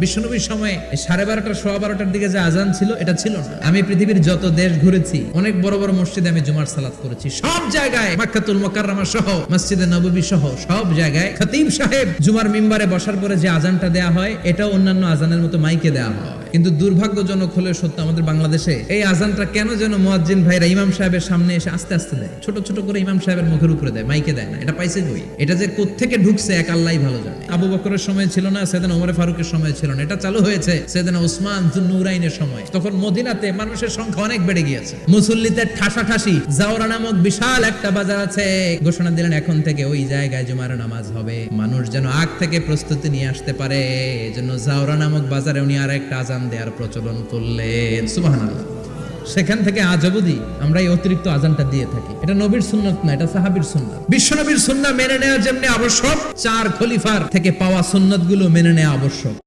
বিশ্বনবীর সময় 12:30 12:15 দিকে যে আজান ছিল এটা ছিল না। আমি পৃথিবীর যত দেশ ঘুরেছি, অনেক বড় বড় মসজিদে আমি জুমার সালাত করেছি। সব জায়গায় মক্কাতুল মুকাররমা সহ মসজিদে নববী সহ সব জায়গায় খতিব সাহেব জুমার মিম্বারে বসার পরে যে আজানটা দেয়া হয় এটা অন্যান্য আজানের মতো মাইকে দেয়া হয়। কিন্তু দুর্ভাগ্যজনক হলে সত্য, আমাদের বাংলাদেশে এই আজানটা কেন যেন মুয়াজ্জিন ভাইরা ইমাম সাহেবের সামনে এসে আস্তে আস্তে দেয়, ছোট ছোট করে ইমাম সাহেবের মুখের উপরে দেয়, মাইকে দেয় না। এটা পাইছে কই? এটা যে কোত্থেকে ঢুকছে এক আল্লাহই ভালো জানে। আবু বকরের সময় ছিল না, সাইয়েদনা ওমর ফারুকের সময় ছিল না, এটা চালু হয়েছে সাইয়েদনা উসমান যুন্নুরাইনের সময়। তখন মদিনাতে মানুষের সংখ্যা অনেক বেড়ে গিয়েছে, মুসল্লিদের ঠাসাঠাসি। জাওরা নামক বিশাল একটা বাজার আছে, ঘোষণা দিলেন এখন থেকে ওই জায়গায় জুমার নামাজ হবে। মানুষ যেন আগ থেকে প্রস্তুতি নিয়ে আসতে পারে, এজন্য জাওরা নামক বাজারে উনি আর একটা আজান দেওয়ার প্রচলন করলেন। সুবহানাল্লাহ। সেখান থেকে আজ অবধি আমরা এই অতিরিক্ত আজানটা দিয়ে থাকি। এটা নবীর সুন্নাত না, এটা সাহাবীর সুন্নাত। বিশ্ব নবীর সুন্নাহ মেনে নেওয়া যেমনি আবশ্যক, 4 খলিফার থেকে পাওয়া সুন্নাতগুলো মেনে নেওয়া আবশ্যক।